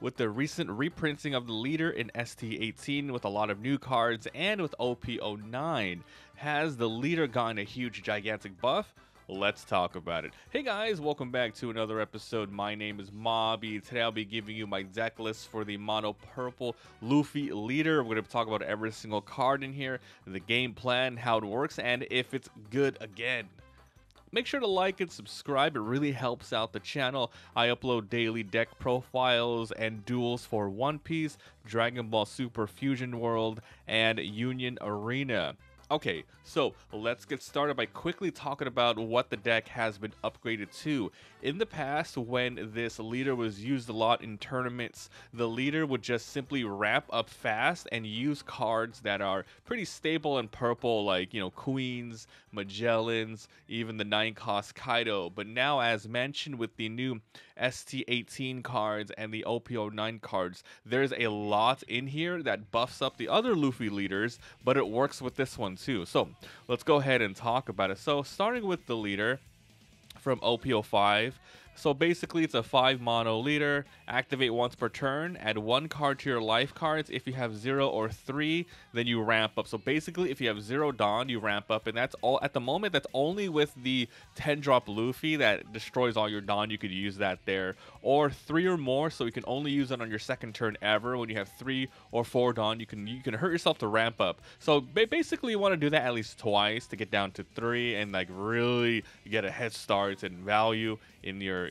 With the recent reprinting of the leader in ST18 with a lot of new cards and with OP09, has the leader gotten a huge gigantic buff? Let's talk about it. Hey guys, welcome back to another episode. My name is Mobby. Today I'll be giving you my deck list for the mono purple Luffy leader. We're going to talk about every single card in here, the game plan, how it works, and if it's good again. Make sure to like and subscribe, it really helps out the channel. I upload daily deck profiles and duels for One Piece, Dragon Ball Super Fusion World, and Union Arena. Okay, so let's get started by quickly talking about what the deck has been upgraded to. In the past, when this leader was used a lot in tournaments, the leader would just simply ramp up fast and use cards that are pretty stable in purple, like, Queens, Magellans, even the 9-cost Kaido. But now, as mentioned with the new ST18 cards and the OP09 cards, there's a lot in here that buffs up the other Luffy leaders, but it works with this one too. So let's go ahead and talk about it. So starting with the leader from OP05. So basically it's a 5 mono leader, activate once per turn, add 1 card to your life cards. If you have 0 or 3, then you ramp up. So basically if you have 0 Dawn, you ramp up, and that's all at the moment. That's only with the 10-drop Luffy that destroys all your Dawn. You could use that there, or 3 or more, so you can only use it on your second turn ever. When you have 3 or 4 Dawn, you can hurt yourself to ramp up. So basically you want to do that at least twice to get down to 3 and like really get a head start and value in your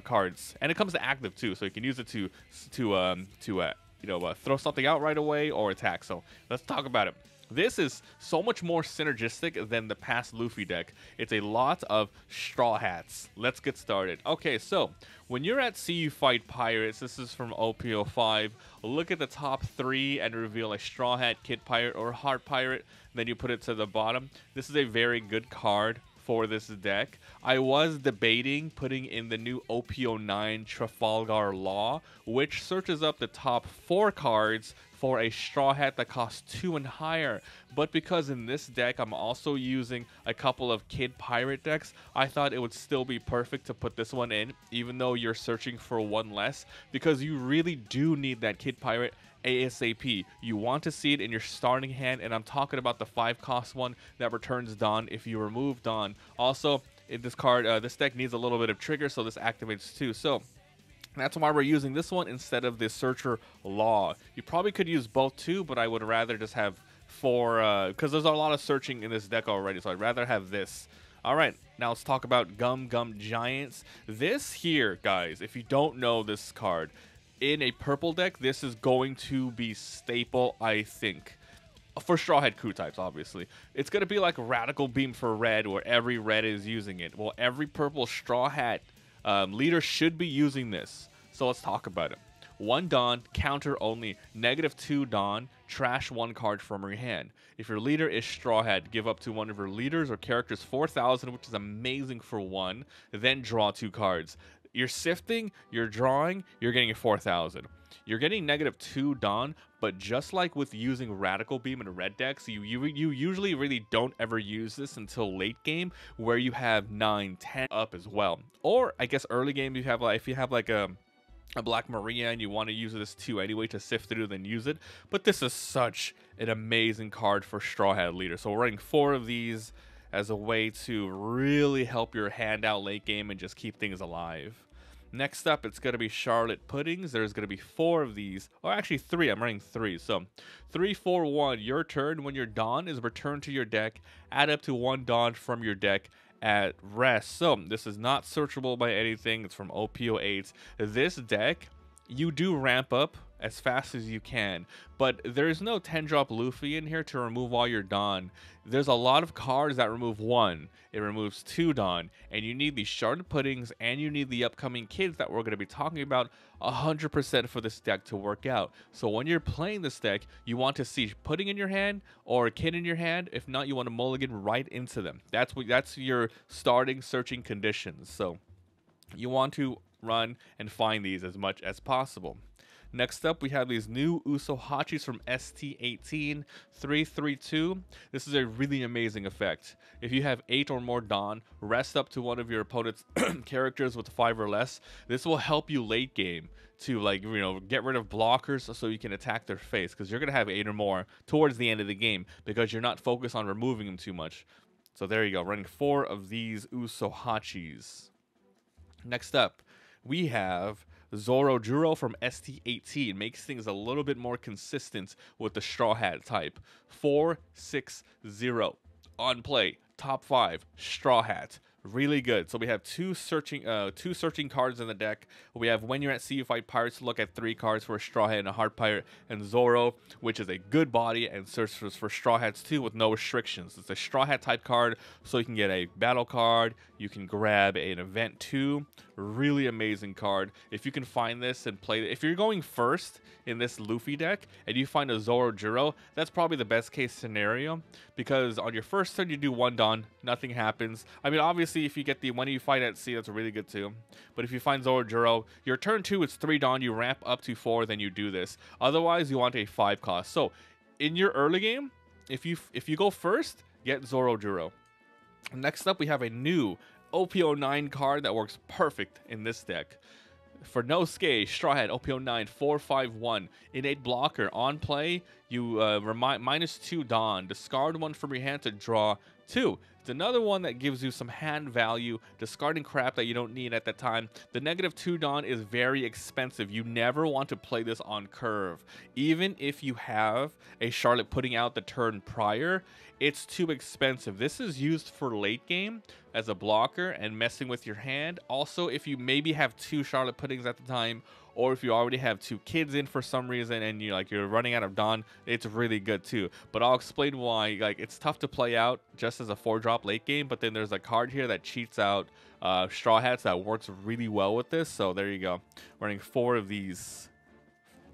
cards. And it comes to active too, so you can use it to throw something out right away or attack. So let's talk about it. This is so much more synergistic than the past Luffy deck. It's a lot of straw hats. Let's get started. Okay, so when you're at Sea You Fight Pirates, this is from OP05, look at the top 3 and reveal a Straw Hat, Kid Pirate, or Heart Pirate. Then you put it to the bottom. This is a very good card for this deck. I was debating putting in the new OP09 Trafalgar Law, which searches up the top 4 cards for a Straw Hat that costs 2 and higher. But because in this deck I'm also using a couple of Kid Pirate decks, I thought it would still be perfect to put this one in, even though you're searching for 1 less, because you really do need that Kid Pirate ASAP. You want to see it in your starting hand, and I'm talking about the 5-cost one that returns Dawn if you remove Dawn. Also, in this card, this deck needs a little bit of trigger, so this activates too. So that's why we're using this one instead of the Searcher Law. You probably could use both too, but I would rather just have 4, because there's a lot of searching in this deck already, so I'd rather have this. Alright, now let's talk about Gum Gum Giants. This here, guys, if you don't know this card, in a purple deck, this is going to be staple, I think. For Straw Hat crew types, obviously. It's going to be like Radical Beam for red, where every red is using it. Well, every purple Straw Hat leader should be using this. So let's talk about it. 1 Dawn, counter only, -2 Dawn, trash 1 card from your hand. If your leader is Straw Hat, give up to one of your leaders or characters 4,000, which is amazing for 1, then draw 2 cards. You're sifting, you're drawing, you're getting a 4,000. You're getting -2 Dawn, but just like with using Radical Beam in red decks, you usually really don't ever use this until late game, where you have 9, 10 up as well. Or I guess early game, if you have like a Black Maria and you want to use this too anyway to sift through, then use it. But this is such an amazing card for Straw Hat leader. So we're running 4 of these as a way to really help your hand out late game and just keep things alive. Next up, it's going to be Charlotte Puddings. There's going to be 4 of these, or actually 3. I'm running 3. So 3, 4, 1. Your turn. When your Dawn is returned to your deck, add up to 1 Dawn from your deck at rest. So this is not searchable by anything. It's from OP08. This deck, you do ramp up as fast as you can, but there's no 10-drop Luffy in here to remove all your Dawn. There's a lot of cards that remove 1. It removes 2 Dawn, and you need these Sharded Puddings, and you need the upcoming kids that we're going to be talking about 100% for this deck to work out. So when you're playing this deck, you want to see Pudding in your hand or a kid in your hand. If not, you want to mulligan right into them. That's your starting searching conditions. So you want to run and find these as much as possible. Next up, we have these new Usohachis from ST18 332. This is a really amazing effect. If you have 8 or more Dawn, rest up to one of your opponent's characters with 5 or less. This will help you late game to, like, you know, get rid of blockers so you can attack their face, because you're going to have 8 or more towards the end of the game because you're not focused on removing them too much. So there you go, running 4 of these Usohachis. Next up, we have Zorojuro from ST18. Makes things a little bit more consistent with the Straw Hat type. 4-6-0. On play, top 5, Straw Hat. Really good. So we have two searching cards in the deck. We have when you're at sea you fight pirates, look at 3 cards for a Straw Hat and a Heart Pirate, and Zoro, which is a good body and searches for Straw Hats too with no restrictions. It's a Straw Hat type card, so you can get a battle card, you can grab an event too. Really amazing card. If you can find this and play it, if you're going first in this Luffy deck and you find a Zorojuro, that's probably the best case scenario, because on your first turn you do 1 Dawn, nothing happens. I mean, obviously if you get the when you fight at sea, that's really good too. But if you find Zorojuro, your turn 2 it's 3 Dawn, you ramp up to 4, then you do this. Otherwise you want a 5 cost. So in your early game, if you go first, get Zorojuro. Next up, we have a new OP09 card that works perfect in this deck. For no Skate, Straw Hat, OP09, 4/5/1. Innate blocker. On play, you -2 Dawn. Discard 1 from your hand to draw 2. It's another one that gives you some hand value, discarding crap that you don't need at that time. The -2 Dawn is very expensive. You never want to play this on curve. Even if you have a Charlotte putting out the turn prior, it's too expensive. This is used for late game as a blocker and messing with your hand. Also, if you maybe have 2 Charlotte puddings at the time, or if you already have 2 kids in for some reason and you're running out of Dawn, it's really good too. But I'll explain why. Like, it's tough to play out just as a 4-drop late game, but then there's a card here that cheats out Straw Hats that works really well with this. So there you go, running 4 of these.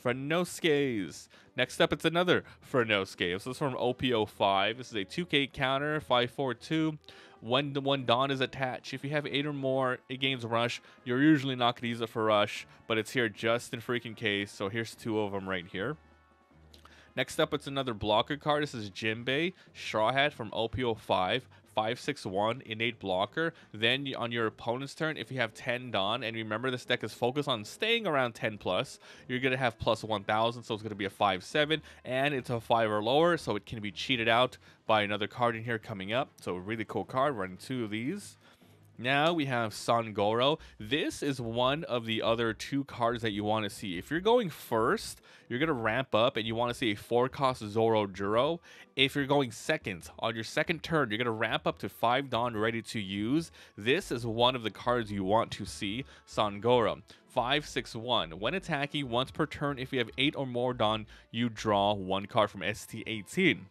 Frenoskes. Next up, it's another Frenoske. So this is from OP05. This is a 2K counter, 5/4/2. When the 1 Dawn is attached, if you have 8 or more, it gains Rush. You're usually not going to use it for Rush, but it's here just in freaking case. So here's 2 of them right here. Next up, it's another blocker card. This is Jimbe, Straw Hat from OP05. 5/6/1 innate blocker. Then on your opponent's turn, if you have 10 Dawn, and remember this deck is focused on staying around 10 plus, you're gonna have plus 1000, so it's gonna be a 5/7, and it's a 5 or lower, so it can be cheated out by another card in here coming up. So a really cool card. Running 2 of these. Now we have Sangoro. This is one of the other 2 cards that you want to see. If you're going first, you're going to ramp up and you want to see a 4-cost Zorojuro. If you're going second, on your second turn, you're going to ramp up to 5 Dawn ready to use. This is one of the cards you want to see, Sangoro. 5/6/1. When attacking, once per turn, if you have 8 or more Dawn, you draw 1 card from ST18.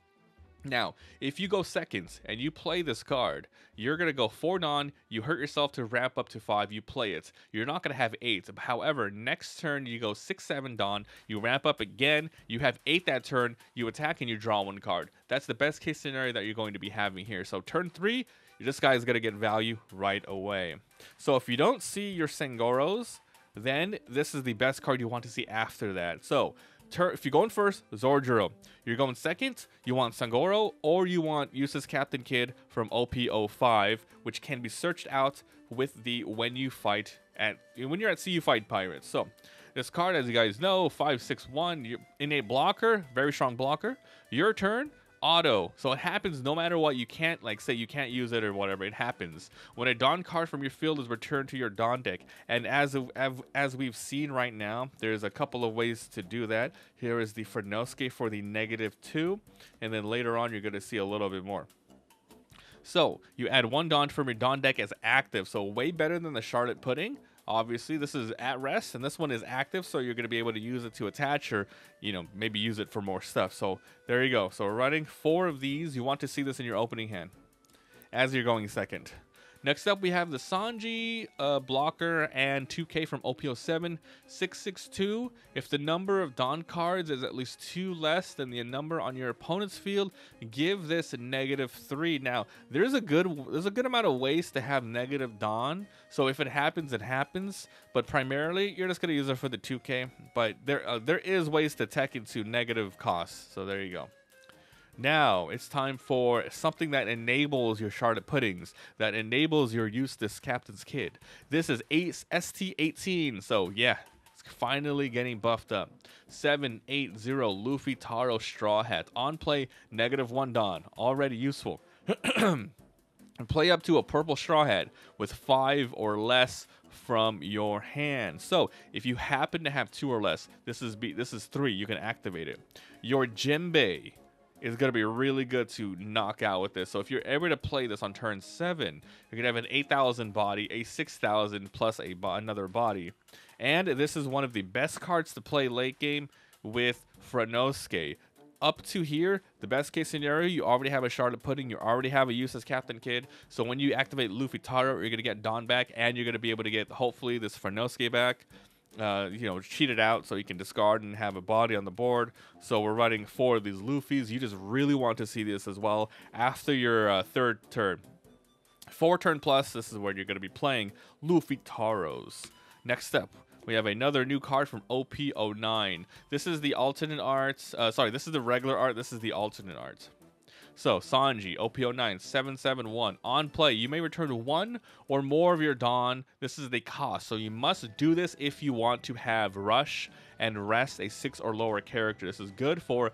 Now, if you go second and you play this card, you're going to go 4 Dawn, you hurt yourself to ramp up to 5, you play it. You're not going to have 8. However, next turn you go 6/7 Dawn, you ramp up again, you have 8 that turn, you attack and you draw 1 card. That's the best case scenario that you're going to be having here. So turn 3, this guy is going to get value right away. So if you don't see your Sangoros, then this is the best card you want to see after that. So if you're going first, Zorojuro. You're going second, you want Sangoro, or you want Useless Captain Kid from OP05, which can be searched out with the when you're at sea you fight pirates. So this card, as you guys know, 5/6/1, innate blocker, very strong blocker. Your turn, auto. So it happens no matter what. You can't, like, say you can't use it or whatever. It happens when a Dawn card from your field is returned to your Dawn deck. And as we've seen right now, there's a couple of ways to do that. Here is the Frenoske for the -2, and then later on you're going to see a little bit more. So you add 1 Dawn from your Dawn deck as active, so way better than the Charlotte Pudding. Obviously, this is at rest, and this one is active, so you're going to be able to use it to attach or, maybe use it for more stuff. So there you go. So we're running 4 of these. You want to see this in your opening hand as you're going second. Next up, we have the Sanji blocker and 2K from OP07 662. If the number of Dawn cards is at least 2 less than the number on your opponent's field, give this -3. Now, there's a good amount of ways to have negative Dawn. So if it happens, it happens. But primarily, you're just gonna use it for the 2K. But there is ways to tech into negative costs. So there you go. Now, it's time for something that enables your Charlotte Puddings, that enables your Eustace Captain's Kid. This is ST18, so yeah, it's finally getting buffed up. 780 Luffy Taro Straw Hat. On play, -1 Dawn. Already useful. And play up to a purple Straw Hat with 5 or less from your hand. So, if you happen to have 2 or less, this is 3, you can activate it. Your Jimbe is going to be really good to knock out with this. So if you're ever to play this on turn 7, you're going to have an 8,000 body, a 6,000 plus another body. And this is one of the best cards to play late game with Franosuke. Up to here, the best case scenario, you already have a Charlotte Pudding, you already have a Eustace Captain Kid. So when you activate Luffy Taro, you're going to get Dawn back, and you're going to be able to get, hopefully, this Franosuke back. Cheat it out so you can discard and have a body on the board. So we're running 4 of these Luffys. You just really want to see this as well after your 3rd turn. 4 turn plus, this is where you're going to be playing Luffy Taros. Next up, we have another new card from OP09. This is the alternate art. This is the regular art. This is the alternate art. So, Sanji, OP09 771. On play, you may return 1 or more of your Dawn. This is the cost. So, you must do this if you want to have Rush and Rest, a 6 or lower character. This is good for,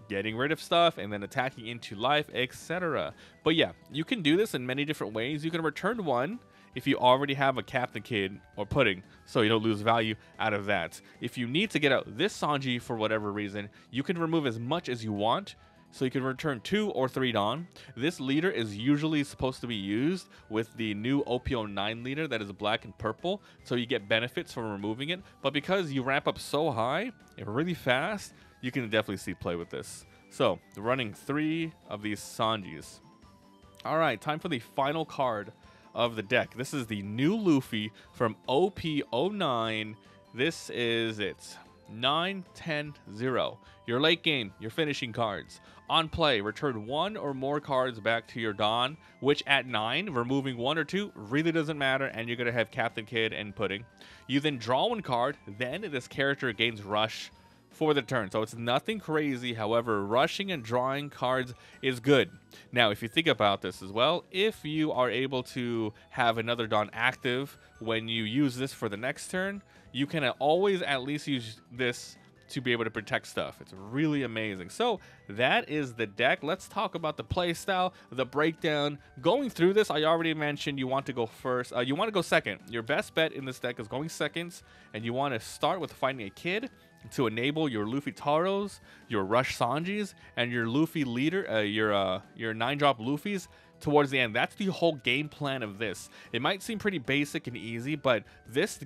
getting rid of stuff and then attacking into life, etc. But yeah, you can do this in many different ways. You can return 1 if you already have a Captain Kid or Pudding, so you don't lose value out of that. If you need to get out this Sanji for whatever reason, you can remove as much as you want. So you can return 2 or 3 Dawn. This leader is usually supposed to be used with the new OP09 leader that is black and purple, so you get benefits from removing it. But because you ramp up so high and really fast, you can definitely see play with this. So, running 3 of these Sanjis. Alright, time for the final card of the deck. This is the new Luffy from OP09. This is it. 9-10-0. Your late game, your finishing cards. On play, return 1 or more cards back to your Dawn, which at 9, removing 1 or 2 really doesn't matter, and you're going to have Captain Kid and Pudding. You then draw 1 card, then this character gains Rush for the turn. So it's nothing crazy. However, rushing and drawing cards is good. Now, if you think about this as well, if you are able to have another Dawn active when you use this for the next turn, you can always at least use this to be able to protect stuff. It's really amazing. So that is the deck. Let's talk about the play style, the breakdown. Going through this, I already mentioned you want to go first. You want to go second. Your best bet in this deck is going seconds, and you want to start with finding a kid to enable your Luffy Taros, your Rush Sanjis, and your Luffy leader, your 9-drop Luffys towards the end. That's the whole game plan of this. It might seem pretty basic and easy, but this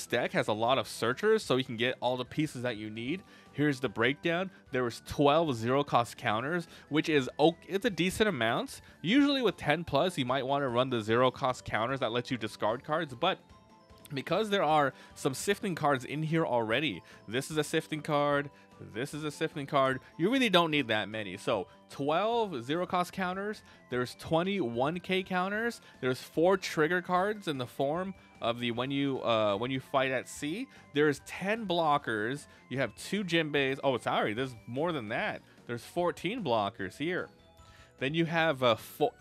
deck has a lot of searchers, so you can get all the pieces that you need. Here's the breakdown. There was 12 zero-cost counters, which is it's a decent amount. Usually with 10+, you might want to run the zero-cost counters that let you discard cards, but because there are some sifting cards in here already, this is a sifting card, this is a sifting card, you really don't need that many. So 12 zero-cost counters, there's 20 1K counters, there's 4 trigger cards in the form of the when you fight at sea, there's 10 blockers, you have 2 Jimbes, oh sorry, there's more than that, there's 14 blockers here. Then you have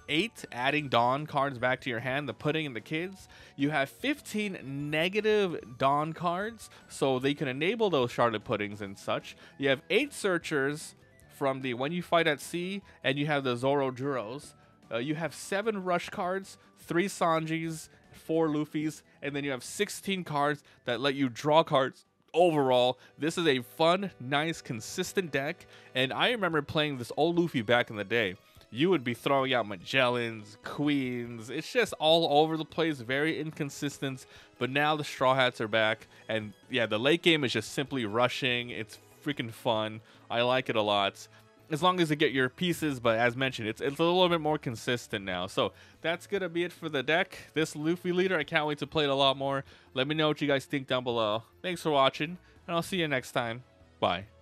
8 adding Dawn cards back to your hand, the Pudding and the kids. You have 15 negative Dawn cards, so they can enable those Charlotte Puddings and such. You have 8 searchers from the When You Fight at Sea, and you have the Zorojuros. You have 7 Rush cards, 3 Sanjis, 4 Luffys, and then you have 16 cards that let you draw cards. Overall, this is a fun, nice, consistent deck, and I remember playing this old Luffy back in the day. You would be throwing out Magellans, Queens. It's just all over the place, very inconsistent. But now the Straw Hats are back. And yeah, the late game is just simply rushing. It's freaking fun. I like it a lot. as long as you get your pieces, but as mentioned, it's a little bit more consistent now. So that's gonna be it for the deck. This Luffy leader, I can't wait to play it a lot more. Let me know what you guys think down below. Thanks for watching, and I'll see you next time. Bye.